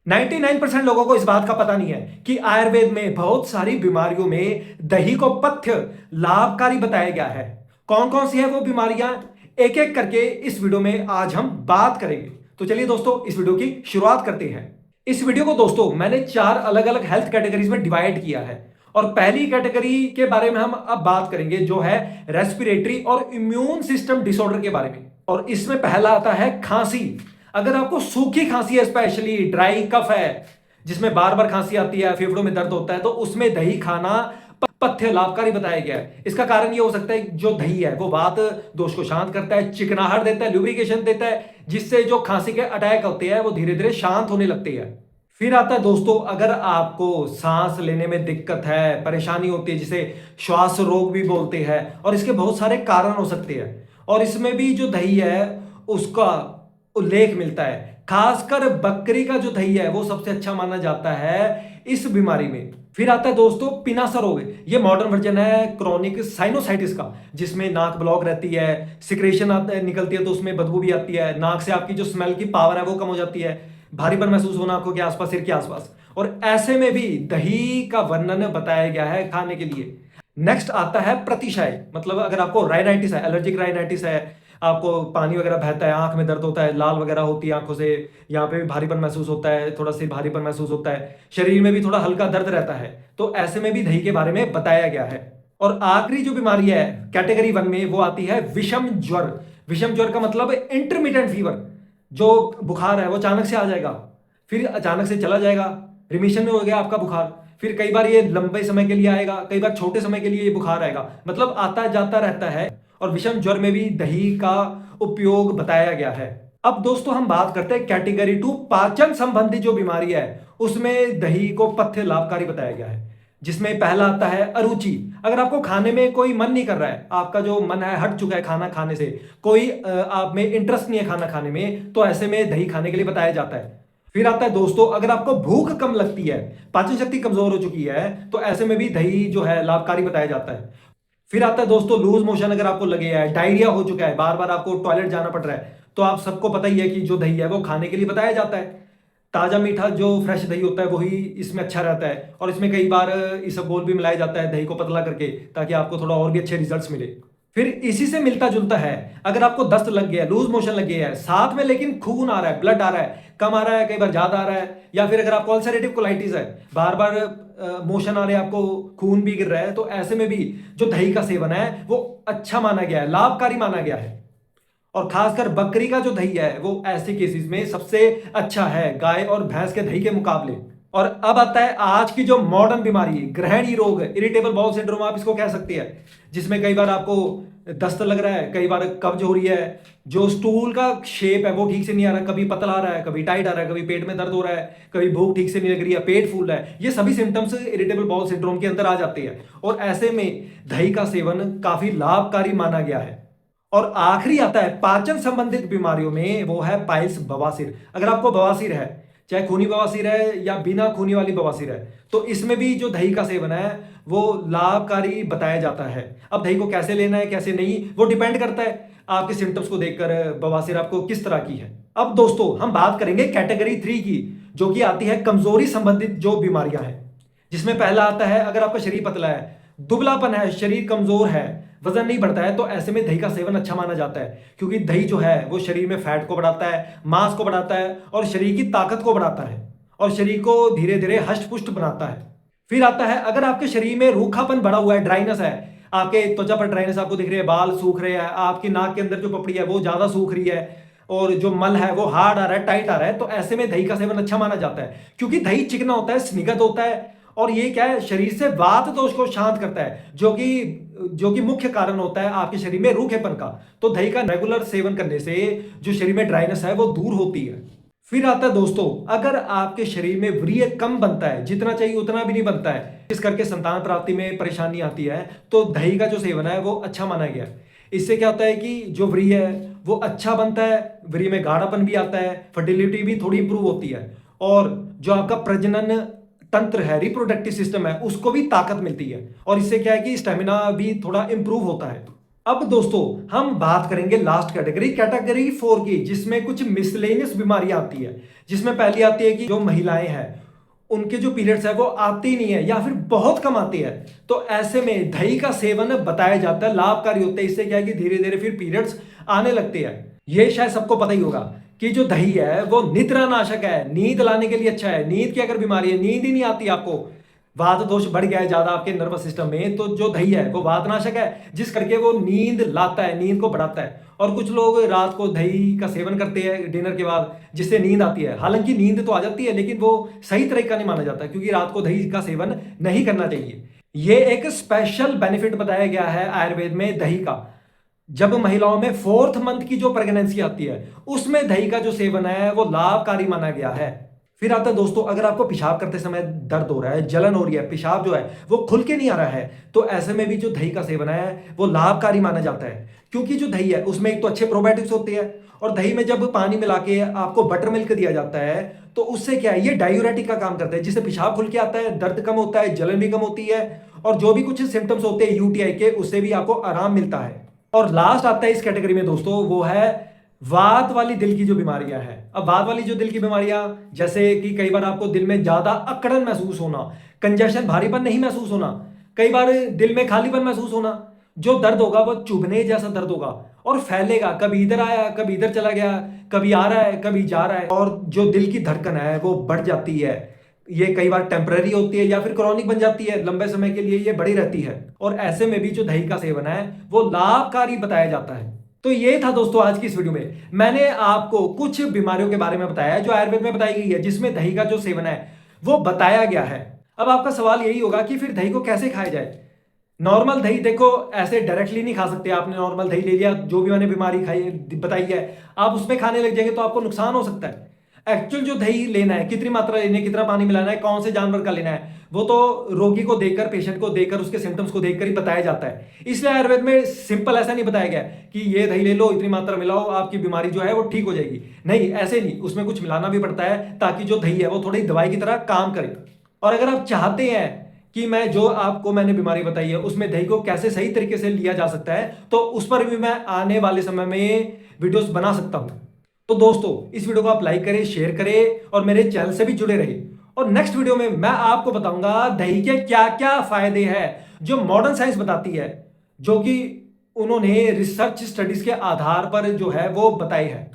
99% लोगों को इस बात का पता नहीं है कि आयुर्वेद में बहुत सारी बीमारियों में दही को पथ्य लाभकारी बताया गया है। कौन कौन सी है वो बीमारियां, एक एक करके इस वीडियो में आज हम बात करेंगे। तो चलिए दोस्तों, इस वीडियो की शुरुआत करते हैं। इस वीडियो को दोस्तों मैंने 4 अलग अलग हेल्थ कैटेगरीज में डिवाइड किया है और पहली कैटेगरी के बारे में हम अब बात करेंगे जो है रेस्पिरेटरी और इम्यून सिस्टम डिसऑर्डर के बारे में। और इसमें पहला आता है खांसी। अगर आपको सूखी खांसी है, स्पेशली ड्राई कफ है जिसमें बार बार खांसी आती है, फेफड़ों में दर्द होता है, तो उसमें दही खाना पथ्य लाभकारी बताया गया है। इसका कारण ये हो सकता है जो दही है वो वात दोष को शांत करता है, चिकनाहट देता है, ल्यूब्रिकेशन देता है, जिससे जो खांसी के अटैक होते हैं वो धीरे धीरे शांत होने लगते हैं। फिर आता है दोस्तों, अगर आपको सांस लेने में दिक्कत है, परेशानी होती है, जिसे श्वास रोग भी बोलते हैं, और इसके बहुत सारे कारण हो सकते हैं, और इसमें भी जो दही है उसका उल्लेख मिलता है। खासकर बकरी का जो दही है वो सबसे अच्छा माना जाता है इस बीमारी में। फिर आता है दोस्तों पिनासा रोग। ये मॉडर्न वर्जन है क्रॉनिक साइनोसाइटिस का, जिसमें नाक ब्लॉक रहती है, सिक्रेशन निकलती है तो उसमें बदबू भी आती है, नाक से आपकी जो स्मेल की पावर है वो कम हो जाती है, भारीपन महसूस होना आंखों के आसपास, सिर के आसपास। और ऐसे में भी दही का वर्णन बताया गया है खाने के लिए। नेक्स्ट आता है प्रतिशय, मतलब अगर आपको राइनाइटिस है, एलर्जिक राइनाइटिस है, आपको पानी वगैरह बहता है, आंख में दर्द होता है, लाल वगैरह होती है आंखों से, यहाँ पे भी भारीपन महसूस होता है, थोड़ा सा भारीपन महसूस होता है, शरीर में भी थोड़ा हल्का दर्द रहता है, तो ऐसे में भी दही के बारे में बताया गया है। और आखिरी जो बीमारी है कैटेगरी 1 में वो आती है विषम ज्वर। विषम ज्वर का मतलब इंटरमिटेंट फीवर, जो बुखार है वो अचानक से आ जाएगा, फिर अचानक से चला जाएगा, रिमिशन में हो गया आपका बुखार, फिर कई बार ये लंबे समय के लिए आएगा, कई बार छोटे समय के लिए ये बुखार आएगा, मतलब आता जाता रहता है। और विषम ज्वर में भी दही का उपयोग बताया गया है। अब दोस्तों हम बात करते हैं कैटेगरी 2, पाचन संबंधी जो बीमारी है उसमें दही को पथ्य लाभकारी बताया गया है, जिसमें पहला आता है अरुचि। अगर आपको खाने में कोई मन नहीं कर रहा है, आपका जो मन है हट चुका है खाना खाने से, कोई आप में इंटरेस्ट नहीं है खाना खाने में, तो ऐसे में दही खाने के लिए बताया जाता है। फिर आता है दोस्तों, अगर आपको भूख कम लगती है, पाचन शक्ति कमजोर हो चुकी है, तो ऐसे में भी दही जो है लाभकारी बताया जाता है। फिर आता है दोस्तों लूज मोशन, अगर आपको लगे है, डायरिया हो चुका है, बार बार आपको टॉयलेट जाना पड़ रहा है, तो आप सबको पता ही है कि जो दही है वो खाने के लिए बताया जाता है। ताजा मीठा जो फ्रेश दही होता है वही इसमें अच्छा रहता है, और इसमें कई बार इसबगोल भी मिलाया जाता है दही को पतला करके, ताकि आपको थोड़ा और भी अच्छे रिजल्ट्स मिले। फिर इसी से मिलता जुलता है, अगर आपको दस्त लग गया है, लूज मोशन लग गया है, साथ में लेकिन खून आ रहा है, ब्लड आ रहा है, कम आ रहा है, कई बार ज्यादा आ रहा है, या फिर अगर आपको अल्सरेटिव कोलाइटिस है, बार बार मोशन आ रहे हैं, आपको खून भी गिर रहा है, तो ऐसे में भी जो दही का सेवन है वो अच्छा माना गया है, लाभकारी माना गया है। और खासकर बकरी का जो दही है वो ऐसे केसेस में सबसे अच्छा है गाय और भैंस के दही के मुकाबले। और अब आता है आज की जो मॉडर्न बीमारी, ग्रहणी रोग, इरिटेबल बाउल सिंड्रोम आप इसको कह सकते हैं, जिसमें कई बार आपको दस्त लग रहा है, कई बार कब्ज हो रही है, जो स्टूल का शेप है वो ठीक से नहीं आ रहा, कभी पतला आ रहा है, कभी टाइट आ रहा है, कभी पेट में दर्द हो रहा है, कभी भूख ठीक से नहीं लग रही है, पेट फूल रहा है, ये सभी सिम्टम्स इरिटेबल बाउल सिंड्रोम के अंदर आ जाते हैं। और ऐसे में दही का सेवन काफी लाभकारी माना गया है। और आखिरी आता है पाचन संबंधित बीमारियों में, वो है पाइल्स, बवासीर। अगर आपको बवासीर है, चाहे खूनी बवासीर है या बिना खूनी वाली बवासीर है, तो इसमें भी जो दही का सेवन है वो लाभकारी बताया जाता है। अब दही को कैसे लेना है कैसे नहीं, वो डिपेंड करता है आपके सिम्टम्स को देखकर बवासीर आपको किस तरह की है। अब दोस्तों हम बात करेंगे कैटेगरी 3 की, जो कि आती है कमजोरी संबंधित जो बीमारियां हैं, जिसमें पहला आता है अगर आपका शरीर पतला है, दुबलापन है, शरीर कमजोर है, वजन नहीं बढ़ता है, तो ऐसे में दही का सेवन अच्छा माना जाता है, क्योंकि दही जो है वो शरीर में फैट को बढ़ाता है, मांस को बढ़ाता है, और शरीर की ताकत को बढ़ाता है, और शरीर को धीरे धीरे हष्ट पुष्ट बनाता है। फिर आता है अगर आपके शरीर में रूखापन बढ़ा हुआ है, ड्राइनेस है, आपके त्वचा पर ड्राइनेस आपको दिख रही है, बाल सूख रहे हैं, आपकी नाक के अंदर जो पपड़ी है वो ज्यादा सूख रही है, और जो मल है वो हार्ड आ रहा है, टाइट आ रहा है, तो ऐसे में दही का सेवन अच्छा माना जाता है, क्योंकि दही चिकना होता है, स्निग्ध होता है, और ये क्या है, शरीर से वात दोष को शांत करता है, जो कि मुख्य कारण होता है आपके शरीर में रूखेपन का। तो दही का रेगुलर सेवन करने से जो शरीर में ड्राइनेस है वो दूर होती है। फिर आता है दोस्तों, अगर आपके शरीर में वीर्य कम बनता है, जितना चाहिए उतना भी नहीं बनता है, इस करके संतान प्राप्ति में परेशानी आती है, तो दही का जो सेवन है वो अच्छा माना गया। इससे क्या होता है कि जो वीर्य है वो अच्छा बनता है, वीर्य में गाढ़ापन भी आता है, फर्टिलिटी भी थोड़ी इंप्रूव होती है, और जो आपका प्रजनन तंत्र है, रिप्रोडक्टिव सिस्टम है, उसको भी ताकत मिलती है, और इससे क्या है कि स्टेमिना भी थोड़ा इंप्रूव होता है। अब दोस्तों हम बात करेंगे लास्ट कैटेगरी, कैटेगरी 4 की, जिसमें कुछ मिसलेनियस बीमारियां आती है। जिसमें पहली आती है कि जो महिलाएं हैं उनके जो पीरियड्स है वो आते ही नहीं है या फिर बहुत कम आती है। तो ऐसे में दही का सेवन बताया जाता है लाभकारी होता है। इससे क्या है कि धीरे धीरे फिर पीरियड्स आने लगते हैं। ये शायद सबको पता ही होगा कि जो दही है वो निद्रा नाशक है, नींद लाने के लिए अच्छा है। नींद की अगर बीमारी है, नींद ही नहीं आती आपको, वात दोष बढ़ गया है ज्यादा आपके नर्वस सिस्टम में, तो जो दही है वो वातनाशक है, जिस करके वो नींद लाता है, नींद को बढ़ाता है। और कुछ लोग रात को दही का सेवन करते हैं डिनर के बाद, जिससे नींद आती है। हालांकि नींद तो आ जाती है लेकिन वो सही तरीका नहीं माना जाता, क्योंकि रात को दही का सेवन नहीं करना चाहिए। ये एक स्पेशल बेनिफिट बताया गया है आयुर्वेद में दही का। जब महिलाओं में 4th मंथ की जो प्रेगनेंसी आती है उसमें दही का जो सेवन है वो लाभकारी माना गया है। फिर आता है दोस्तों, अगर आपको पेशाब करते समय दर्द हो रहा है, जलन हो रही है, पेशाब जो है वो खुल के नहीं आ रहा है, तो ऐसे में भी जो दही का सेवन है वो लाभकारी माना जाता है। क्योंकि जो दही है उसमें एक तो अच्छे प्रोबायोटिक्स होते हैं, और दही में जब पानी मिला के आपको बटर मिल्क दिया जाता है तो उससे क्या है, ये डायूरेटिक का काम करता है, जिससे पेशाब खुल के आता है, दर्द कम होता है, जलन भी कम होती है, और जो भी कुछ सिम्टम्स होते हैं यूटीआई के उससे भी आपको आराम मिलता है। और लास्ट आता है इस कैटेगरी में दोस्तों, वो है वात वाली दिल की जो बीमारियां हैं। अब वात वाली जो दिल की बीमारियां, जैसे कि कई बार आपको दिल में ज्यादा अकड़न महसूस होना, कंजेशन भारीपन नहीं महसूस होना, कई बार दिल में खालीपन महसूस होना, जो दर्द होगा वो चुभने जैसा दर्द होगा और फैलेगा, कभी इधर आया कभी इधर चला गया, कभी आ रहा है कभी जा रहा है, और जो दिल की धड़कन है वो बढ़ जाती है। ये कई बार टेम्पररी होती है या फिर क्रॉनिक बन जाती है, लंबे समय के लिए ये बढ़ी रहती है। और ऐसे में भी जो दही का सेवन है वो लाभकारी बताया जाता है। तो ये था दोस्तों आज की इस वीडियो में, मैंने आपको कुछ बीमारियों के बारे में बताया जो आयुर्वेद में बताई गई है, जिसमें दही का जो सेवन है वो बताया गया है। अब आपका सवाल यही होगा कि फिर दही को कैसे खाया जाए। नॉर्मल दही देखो ऐसे डायरेक्टली नहीं खा सकते। आपने नॉर्मल दही ले लिया, जो भी मैंने बीमारी खाई बताई है, आप उसमें खाने लग जाएंगे तो आपको नुकसान हो सकता है। एक्चुअल जो दही लेना है, कितनी मात्रा लेनी है, कितना पानी मिलाना है, कौन से जानवर का लेना है, वो तो रोगी को देखकर, पेशेंट को देखकर, उसके सिम्टम्स को देखकर ही बताया जाता है। इसलिए आयुर्वेद में सिंपल ऐसा नहीं बताया गया कि ये दही ले लो, इतनी मात्रा मिलाओ, आपकी बीमारी जो है वो ठीक हो जाएगी। नहीं, ऐसे नहीं, उसमें कुछ मिलाना भी पड़ता है ताकि जो दही है वो थोड़ी दवाई की तरह काम करे। और अगर आप चाहते हैं कि मैं जो आपको मैंने बीमारी बताई है उसमें दही को कैसे सही तरीके से लिया जा सकता है, तो उस पर भी मैं आने वाले समय में वीडियोस बना सकता हूं। तो दोस्तों इस वीडियो को आप लाइक करें, शेयर करें और मेरे चैनल से भी जुड़े रहिए। और नेक्स्ट वीडियो में मैं आपको बताऊंगा दही के क्या क्या फायदे हैं जो मॉडर्न साइंस बताती है, जो कि उन्होंने रिसर्च स्टडीज के आधार पर जो है वो बताए हैं।